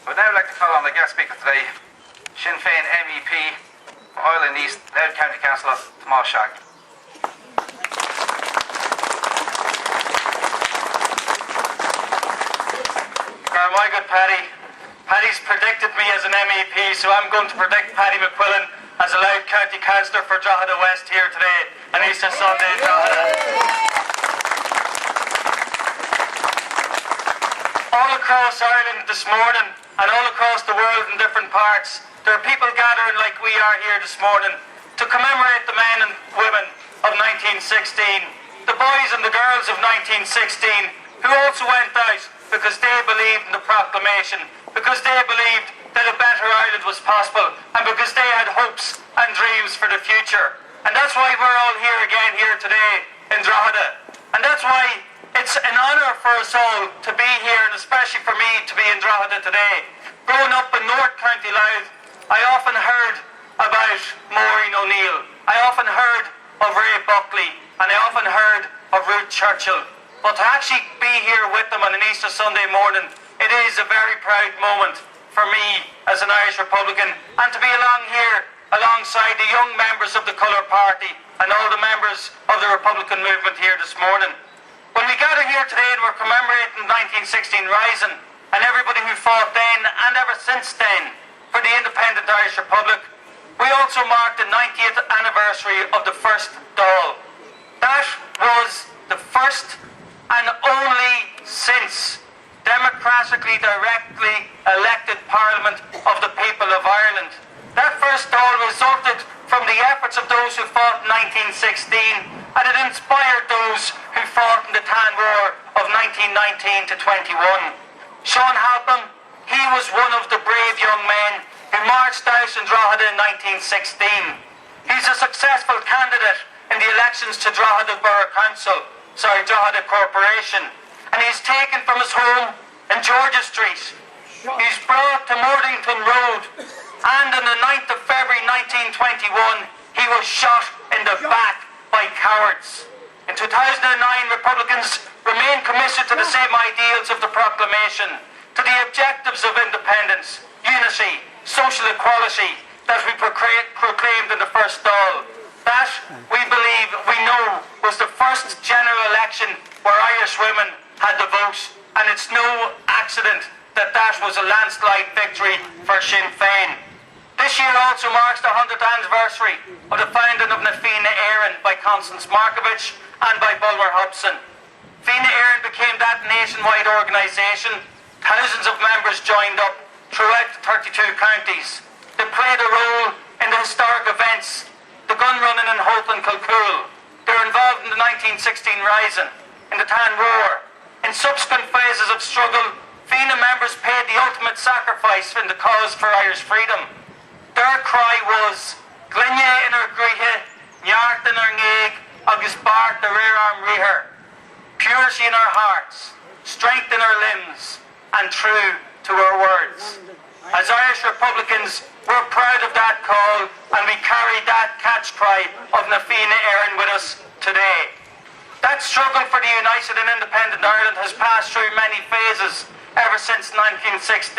I would now like to call on the guest speaker today, Sinn Féin MEP for Ireland East, Louth County Councillor Tomás Sharkey. My good Paddy. Paddy's predicted me as an MEP, so I'm going to predict Paddy McQuillan as a Louth County Councillor for Drogheda West here today on Easter Sunday in Drogheda. All across Ireland this morning and all across the world in different parts, there are people gathering like we are here this morning to commemorate the men and women of 1916, the boys and the girls of 1916 who also went out because they believed in the proclamation, because they believed that a better Ireland was possible, and because they had hopes and dreams for the future. And that's why we're all here again here today in Drogheda. And that's why it's an honour for us all to be here, and especially for me to be in Drogheda today. Growing up in North County Louth, I often heard about Maureen O'Neill. I often heard of Ray Buckley, and I often heard of Ruth Churchill. But to actually be here with them on an Easter Sunday morning, it is a very proud moment for me as an Irish Republican, and to be along here alongside the young members of the Colour Party and all the members of the Republican movement here this morning. When we gather here today and we're commemorating the 1916 Rising and everybody who fought then and ever since then for the independent Irish Republic, we also mark the 90th anniversary of the first Dáil. That was the first and only since democratically directly elected Parliament of the people of Ireland. That first Dáil resulted from the efforts of those who fought in 1916, and it inspired those who fought in the Tan War of 1919 to 21. Sean Halpin, he was one of the brave young men who marched out in Drogheda in 1916. He's a successful candidate in the elections to Drogheda Drogheda Corporation, and he's taken from his home in Georgia Street. He's brought to Mordington Road, and on the 9th of February 1921 he was shot in the back by cowards. In 2009, Republicans remain committed to the same ideals of the proclamation, to the objectives of independence, unity, social equality that we proclaimed in the first Dáil. That, we believe, we know, was the first general election where Irish women had the vote, and it's no accident that that was a landslide victory for Sinn Féin. This year also marks the 100th anniversary of the founding of Na Fianna Éireann by Constance Markievicz and by Bulmer Hobson. Fianna Éireann became that nationwide organisation. Thousands of members joined up throughout the 32 counties. They played a role in the historic events, the gun running in Hope and Kilcool. They were involved in the 1916 Rising, in the Tan War. In subsequent phases of struggle, Fianna members paid the ultimate sacrifice in the cause for Irish freedom. Their cry was, Glinne in our grihe, Neart in our ngeg, agus Bart the rear arm riher. Purity in our hearts, strength in our limbs, and true to our words. As Irish Republicans, we're proud of that call, and we carry that catch cry of Na Fianna Éireann with us today. That struggle for the united and independent Ireland has passed through many phases ever since 1916.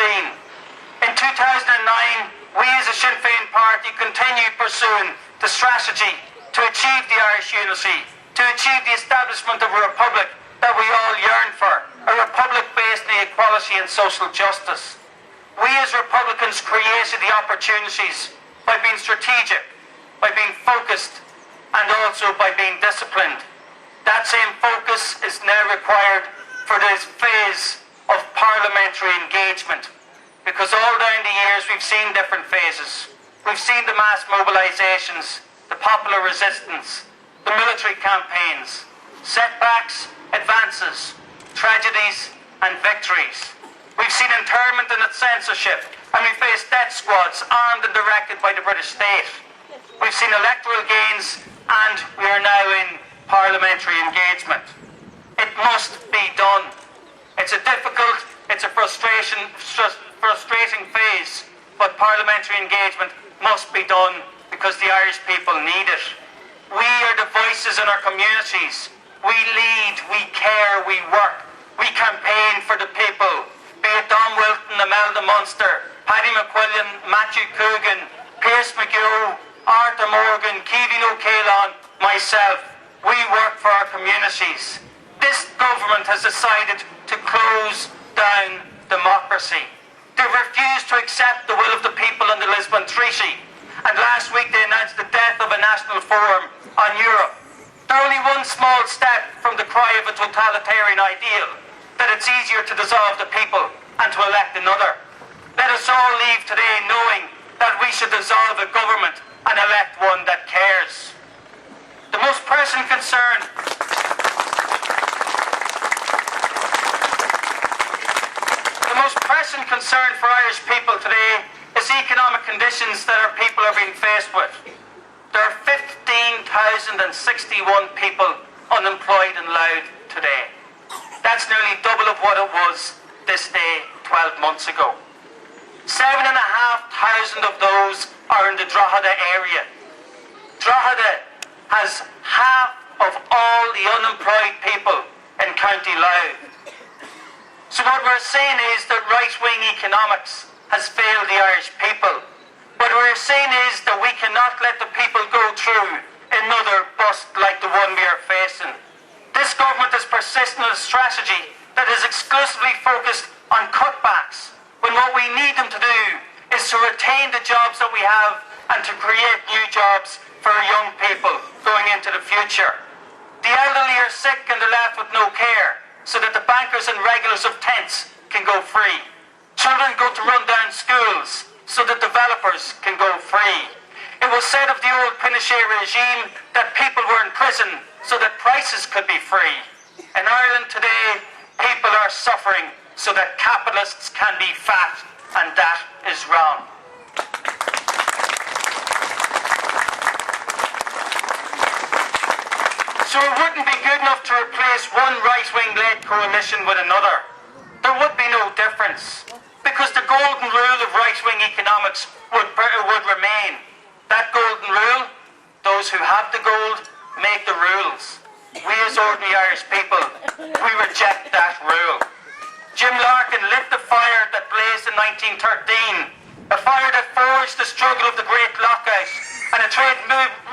In 2009, we as a Sinn Féin party continued pursuing the strategy to achieve the Irish unity, to achieve the establishment of a republic that we all yearn for, a republic based on equality and social justice. We as Republicans created the opportunities by being strategic, by being focused, and also by being disciplined. That same focus is now required for this phase of parliamentary engagement, because all down the years we've seen different phases. We've seen the mass mobilisations, the popular resistance, the military campaigns, setbacks, advances, tragedies and victories. We've seen internment and its censorship, and we faced death squads armed and directed by the British state. We've seen electoral gains, and we are now in parliamentary engagement. It must be done. It's a difficult, it's a frustrating phase, but parliamentary engagement must be done because the Irish people need it. We are the voices in our communities. We lead, we care, we work. We campaign for the people, be it Dom Wilton, the Imelda Munster, Paddy McQuillan, Matthew Coogan, Pierce McGill, Arthur Morgan, Keevan O'Kalon, myself, we work for our communities. This government has decided to close down democracy. They've refused to accept the will of the people in the Lisbon Treaty. And last week they announced the death of a national forum on Europe. They're only one small step from the cry of a totalitarian ideal, that it's easier to dissolve the people and to elect another. Let us all leave today knowing that we should dissolve a government and elect one that cares. The most pressing concern for Irish people today is the economic conditions that our people are being faced with. There are 15,061 people unemployed in Louth today. That's nearly double of what it was this day 12 months ago. 7,500 of those are in the Drogheda area. Drogheda has half of all the unemployed people in County Louth. So what we're saying is that right-wing economics has failed the Irish people. What we're saying is that we cannot let the people go through another bust like the one we are facing. This government is persisting in a strategy that is exclusively focused on cutbacks, when what we need them to do is to retain the jobs that we have and to create new jobs for our young people going into the future. The elderly are sick and they're left with no care, so that the bankers and regulars of tents can go free. Children go to run-down schools so that developers can go free. It was said of the old Pinochet regime that people were in prison so that prices could be free. In Ireland today, people are suffering so that capitalists can be fat, and that is wrong. So it wouldn't be good enough to replace one right-wing-led coalition with another. There would be no difference, because the golden rule of right-wing economics would remain. That golden rule, those who have the gold make the rules. We as ordinary Irish people, we reject that rule. Jim Larkin lit the fire that blazed in 1913, a fire that forged the struggle of the Great Lockout, and a trade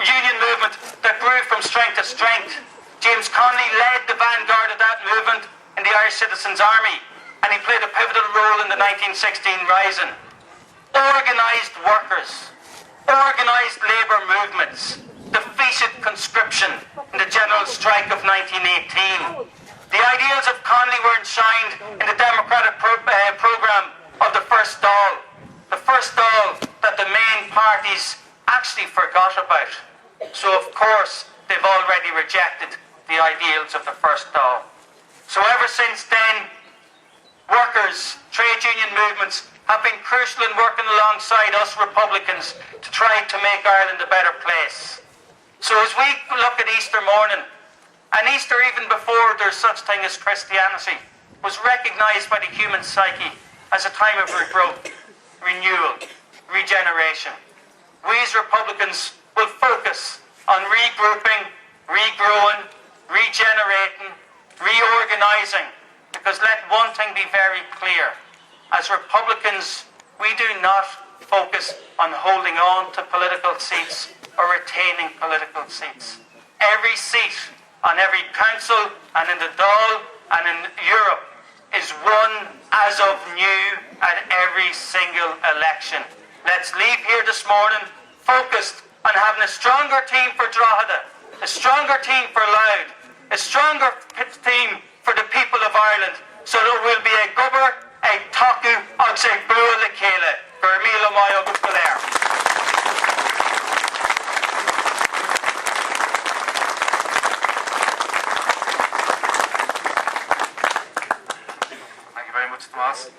union movement that grew from strength to strength. James Connolly led the vanguard of that movement in the Irish Citizens' Army, and he played a pivotal role in the 1916 Rising. Organised workers, organised labour movements, defeated conscription in the general strike of 1918. The ideals of Connolly were enshrined in the democratic programme of the First Dáil. The First Dáil that the main parties actually forgot about. So of course they've already rejected the ideals of the First Dáil. So ever since then, workers, trade union movements have been crucial in working alongside us Republicans to try to make Ireland a better place. So as we look at Easter morning, and Easter even before there's such thing as Christianity, was recognised by the human psyche as a time of regrowth, renewal, regeneration. We as Republicans will focus on regrouping, regrowing, regenerating, reorganising, because let one thing be very clear. As Republicans, we do not focus on holding on to political seats or retaining political seats. Every seat on every council and in the Dáil and in Europe is won as of new at every single election. Let's leave here this morning focused on having a stronger team for Drogheda, a stronger team for Louth, a stronger team for the people of Ireland, so there will be a gubber, a taku, and a bua le chéile for Milo Mayo Gupalair. Thank you very much, Tomás.